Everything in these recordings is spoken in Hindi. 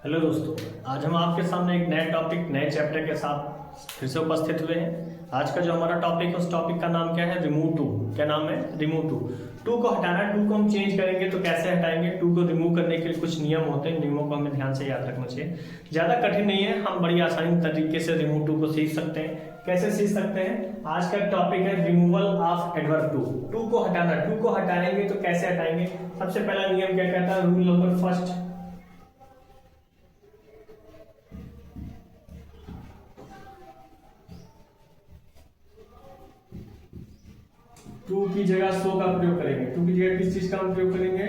हेलो दोस्तों, आज हम आपके सामने एक नए टॉपिक नए चैप्टर के साथ फिर से उपस्थित हुए हैं। आज का जो हमारा टॉपिक है उस टॉपिक का नाम क्या है? Remove too. क्या नाम है? Remove to. टू को हटाना है। टू को हम चेंज करेंगे तो कैसे हटाएंगे? टू को रिमूव करने के लिए कुछ नियम होते हैं, नियमों को हमें ध्यान से याद रखना चाहिए। ज़्यादा कठिन नहीं है, हम बड़ी आसानी तरीके से रिमूव टू को सीख सकते हैं। कैसे सीख सकते हैं? आज का टॉपिक है removal of adverb too. Too को हटाना। टू को हटाएंगे तो कैसे हटाएंगे? सबसे पहला नियम क्या कहता है? रूल नंबर फर्स्ट, टू की जगह सो का प्रयोग करेंगे। टू की जगह किस चीज का हम प्रयोग करेंगे?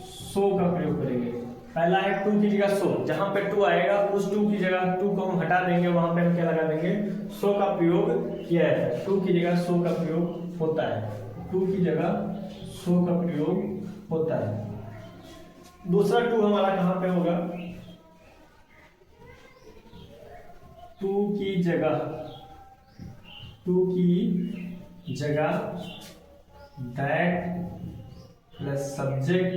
सो का प्रयोग करेंगे। पहला है टू की जगह सो। जहां पे टू आएगा उस टू की जगह टू को हम हटा देंगे, वहां पे हम क्या लगा देंगे? सो का प्रयोग किया है। टू की जगह सो का प्रयोग होता है। टू की जगह सो का प्रयोग होता है। दूसरा टू हमारा कहां पे होगा? टू की जगह that plus subject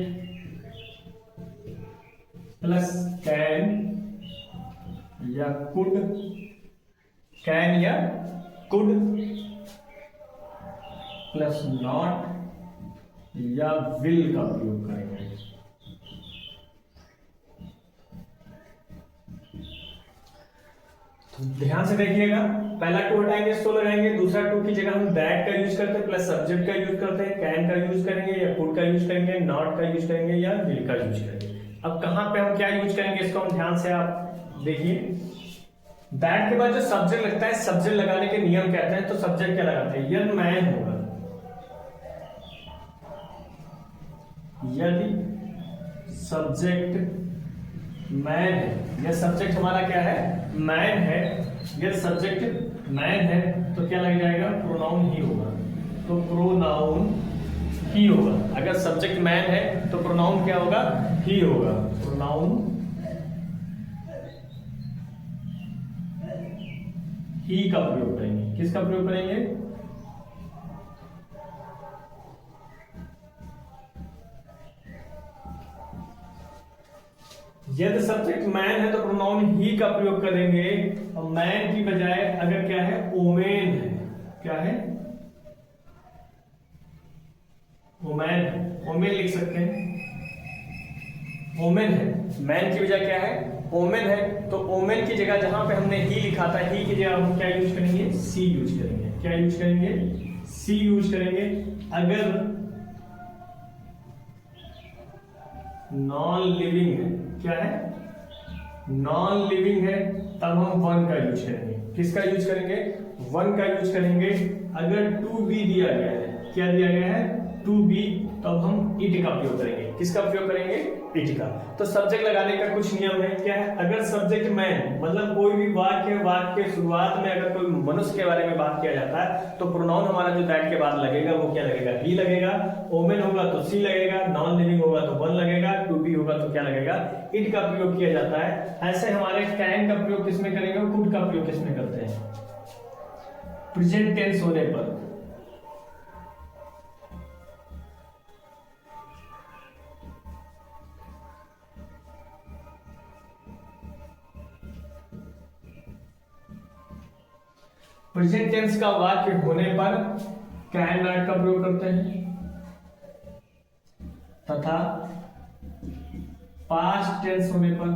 plus can या कुड प्लस नॉट या विल का प्रयोग करेंगे। ध्यान से देखिएगा, पहला टू हटाएंगे सो लगाएंगे। दूसरा टू की जगह हम दैट का यूज करते हैं, प्लस सब्जेक्ट का यूज करते हैं, कैन का यूज करेंगे या कुड का यूज करेंगे, नॉट का यूज करेंगे या विल का यूज करेंगे। अब कहां पे हम क्या यूज करेंगे इसको हम ध्यान से आप देखिए। दैट के बाद जो सब्जेक्ट लगता है, सब्जेक्ट लगाने के नियम कहते हैं। तो सब्जेक्ट क्या लगाते हैं? यदि मैन होगा, यदि सब्जेक्ट मैन है, यह सब्जेक्ट हमारा क्या है? मैन है। यदि सब्जेक्ट मैन है तो क्या लग जाएगा? प्रोनाउन ही होगा। तो प्रोनाउन ही होगा। अगर सब्जेक्ट मैन है तो प्रोनाउन क्या होगा? ही होगा। प्रोनाउन ही का प्रयोग करेंगे। किसका प्रयोग करेंगे? यदि सब्जेक्ट मैन है तो प्रोनाउन ही का प्रयोग करेंगे। और मैन की बजाय अगर क्या है? ओमेन है। क्या है? ओमेन। ओमेन लिख सकते हैं। ओमेन है, मैन की बजाय क्या है? ओमेन है। तो ओमेन की जगह जहां पे हमने ही लिखा था, ही की जगह हम क्या यूज करेंगे? सी यूज करेंगे। क्या यूज करेंगे? सी यूज करेंगे। अगर नॉन लिविंग है, क्या है? नॉन लिविंग है, तब हम वन का यूज करेंगे। किसका यूज करेंगे? वन का यूज करेंगे। अगर टू बी दिया गया है, क्या दिया गया है? टू बी, तब हम इट का प्रयोग करेंगे। किसका प्रयोग करेंगे? इट का। तो सब्जेक्ट लगाने का कुछ नियम है। क्या है? अगर सब्जेक्ट मैन मतलब कोई भी वाक्य के शुरुआत में अगर कोई मनुष्य के बारे में बात किया जाता है तो प्रोनाउन हमारा जो दैट के बाद लगेगा वो क्या लगेगा? ही लगेगा। ओमेन होगा तो सी लगेगा, नॉन लिविंग होगा तो वन लगेगा, टू बी होगा तो क्या लगेगा? इट का प्रयोग किया जाता है। ऐसे हमारे कैन का प्रयोग किसमें करेंगे? कुड का प्रयोग किसमें करते हैं? प्रेजेंट टेंस होने पर। प्रेजेंट टेंस का वाक्य होने पर कैन नॉट का प्रयोग करते हैं तथा पास्ट टेंस होने पर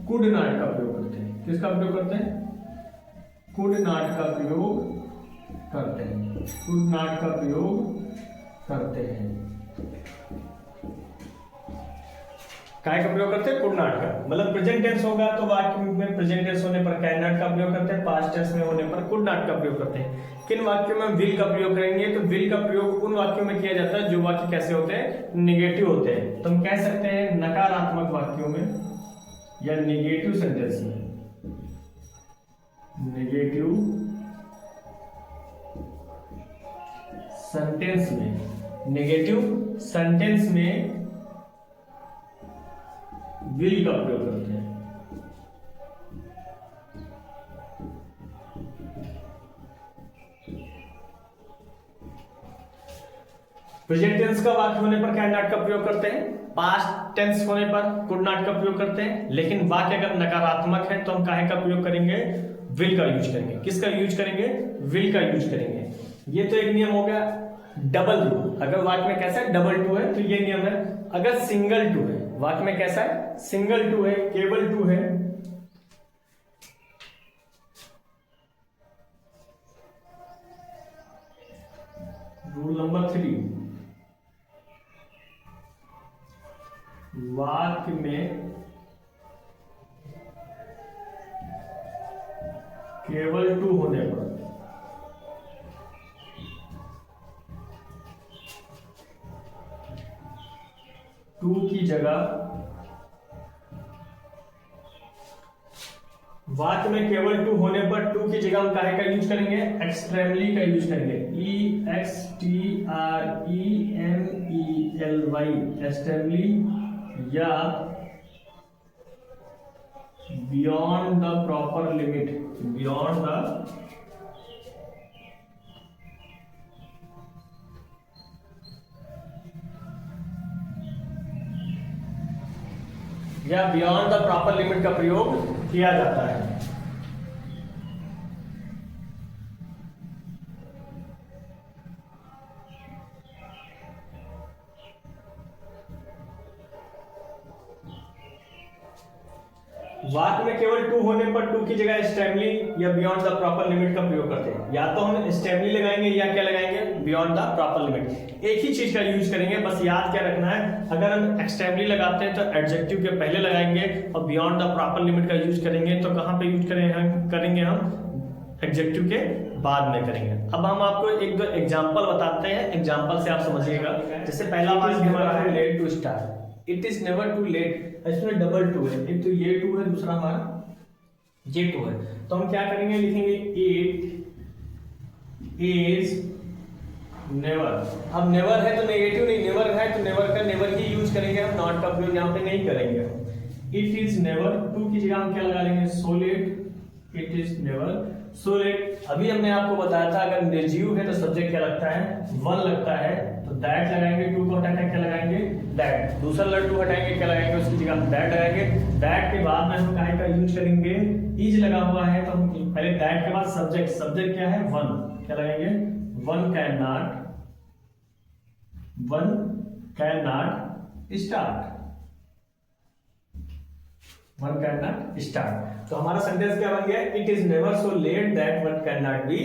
कुड नॉट का प्रयोग करते हैं। किसका प्रयोग करते हैं? कुड नॉट का प्रयोग करते हैं। कुड नॉट का प्रयोग करते हैं। काय का प्रयोग करते हैं? कुड नॉट का। मतलब प्रेजेंट टेंस होगा तो वाक्य में प्रेजेंट टेंस होने पर कैन नॉट का प्रयोग करते हैं, पास्ट टेंस में होने पर कुड नॉट का प्रयोग करते हैं। किन वाक्यों में विल का प्रयोग करेंगे? तो विल का प्रयोग उन वाक्यों में किया जाता है जो वाक्य कैसे होते हैं? नेगेटिव होते हैं। तो हम कह सकते हैं नकारात्मक वाक्यों में या नेगेटिव सेंटेंस में। नेगेटिव सेंटेंस में विल का प्रयोग करते हैं। प्रेजेंट टेंस का वाक्य होने पर कैन नॉट का प्रयोग करते हैं, पास्ट टेंस होने पर कुड नॉट का प्रयोग करते हैं, लेकिन वाक्य अगर नकारात्मक है तो हम काहे का प्रयोग करेंगे, विल का यूज करेंगे। किसका यूज करेंगे, विल का यूज करेंगे। ये तो एक नियम हो गया। डबल टू, अगर वाक्य में कैसा है डबल टू है तो ये नियम है। अगर सिंगल टू है, वाक्य में कैसा है सिंगल टू है, केवल टू है, रूल नंबर 3, वाक्य में केवल टू होने पर टू की जगह, वाक्य में केवल टू होने पर टू की जगह हम काहे का यूज करेंगे, एक्सट्रीमली का यूज करेंगे। EXTREMELY, एक्सट्रीमली या beyond the proper limit, beyond the या बियॉन्ड द प्रॉपर लिमिट का प्रयोग किया जाता है। वाक्य में केवल टू होने पर टू की जगह एक्सट्रीमली या बियॉन्ड द प्रॉपर लिमिट का प्रयोग करते हैं। या तो हम एक्सट्रीमली लगाएंगे या क्या लगाएंगे, बियॉन्ड द प्रॉपर लिमिट। एक ही चीज का यूज करेंगे, बस याद क्या रखना है, अगर हम एक्सट्रीमली लगाते हैं तो एडजेक्टिव के पहले लगाएंगे और बियॉन्ड द प्रॉपर लिमिट का यूज करेंगे तो कहां पे यूज करेंगे हम एडजेक्टिव के बाद में करेंगे। अब हम आपको एक दो एग्जांपल बताते हैं, एग्जांपल से आप समझिएगा। जैसे पहला वाक्य हमारा है late to start, it is never too late, इसमें डबल टू है, एक तो ये टू है, दूसरा हमारा ये टू है। तो हम क्या करेंगे, लिखेंगे इट इज नेवर। अब नेवर है तो नेगेटिव नहीं, नेवर है तो नेवर का नेवर ही यूज करेंगे हम, नॉट का प्रयोग यहाँ पे नहीं करेंगे। इट इज नेवर, टू की जगह हम क्या लगा लेंगे, so let, it is never so let. अभी हमने आपको बताया था अगर निर्जीव है तो सब्जेक्ट क्या लगता है, वन लगता है, तो दैट लगाएंगे, टू को हटाकर क्या लगाएंगे, दैट। दूसरा लड़ टू हटाएंगे, क्या लगाएंगे, उसकी जगह दैट लगाएंगे। दैट के बाद में हम काहे का यूज करेंगे, इज लगा हुआ है तो हम पहले दैट के बाद सब्जेक्ट, सब्जेक्ट क्या है वन, क्या लगाएंगे, one can not start, one can not start. तो हमारा सेंटेंस क्या बन गया, it is never so let that one can not be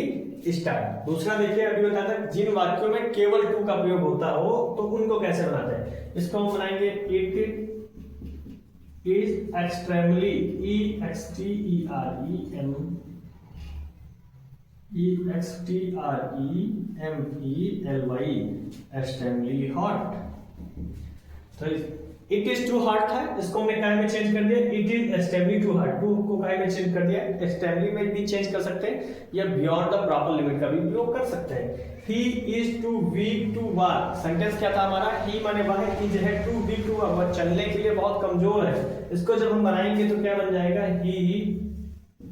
start. दूसरा देखिए, अभी बताया था जिन वाक्यों में केवल टू का प्रयोग होता हो तो उनको कैसे बनाते हैं। इसको हम बनाएंगे it is extremely, extremely hot. तो इट इज टू हॉट था, इसको हमने काय में चेंज कर दिया, it is extremely too hot, too को काय में चेंज कर दिया, एक्सट्रीमली में भी चेंज कर सकते हैं या बियॉन्ड द प्रॉपर लिमिट का भी प्रयोग कर सकते हैं। He is too weak to walk, sentence क्या था हमारा, ही माने वह, इज है टू वीक टू वॉक, वह चलने के लिए बहुत कमजोर है। इसको जब हम बनाएंगे तो क्या बन जाएगा, ही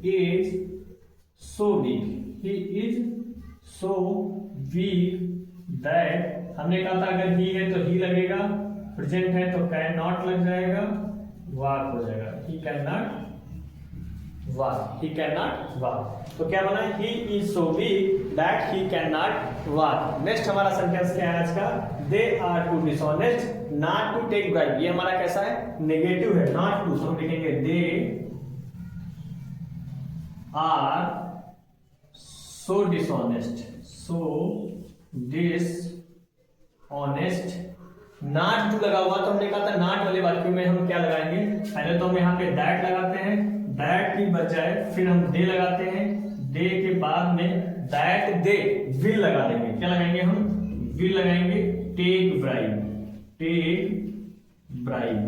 is so week, he is so weak that, हमने कहा था अगर ही है तो ही लगेगा, प्रेजेंट है तो कैन नॉट लग जाएगा, वॉक हो जाएगा, he can not walk, he can not walk. तो क्या बना, he is so weak that he can not walk. Next हमारा सेंटेंस क्या है आज का, they are too dishonest not to take bribe. ये हमारा कैसा है, नेगेटिव है, नॉट टू, हम लिखेंगे they are so dishonest, so dishonest. Not to लगा हुआ तो हमने कहा था नॉट वाले वाक्यों में हम क्या लगाएंगे, पहले तो हम यहाँ पे दैट लगाते हैं, दैट की बजाय फिर हम दे लगाते हैं, दे के बाद में दैट दे विल लगा देंगे, क्या लगाएंगे हम, विल लगाएंगे, टेक ब्राइब, टेक ब्राइब।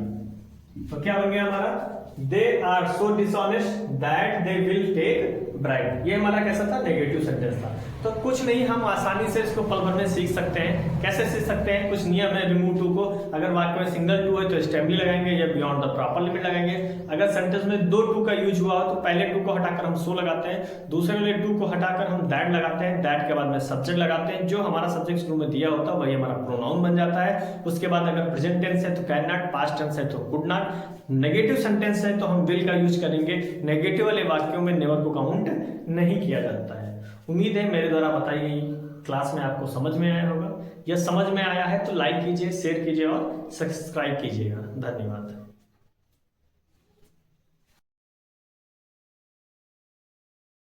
तो क्या बन गया हमारा, they are so dishonest that they will take bribe. ये हमारा कैसा था, नेगेटिव सेंटेंस था। तो कुछ नहीं, हम आसानी से इसको पल भर में सीख सकते हैं। कैसे सीख सकते हैं, कुछ नियम है रिमूव टू को। अगर वाक्य में सिंगल टू है तो स्टेमली लगाएंगे या बियॉन्ड द प्रॉपर लिमिट लगाएंगे। अगर सेंटेंस में दो टू का यूज हुआ हो तो पहले टू को हटाकर हम सो लगाते हैं, दूसरे वाले टू को हटाकर हम दैट लगाते हैं, दैट के बाद में सब्जेक्ट लगाते हैं। जो हमारा सब्जेक्ट शुरू में दिया होता है वही हमारा प्रोनाउन बन जाता है। उसके बाद अगर प्रेजेंट टेंस है तो कैन नॉट, पास्ट टेंस है तो कुड नॉट, नेगेटिव सेंटेंस है तो हम विल का यूज करेंगे। नेगेटिव वाले वाक्यों में नेवर को काउंट नहीं किया जाता है। उम्मीद है मेरे द्वारा बताई गई क्लास में आपको समझ में आया होगा। यह समझ में आया है तो लाइक कीजिए, शेयर कीजिए और सब्सक्राइब कीजिएगा। धन्यवाद।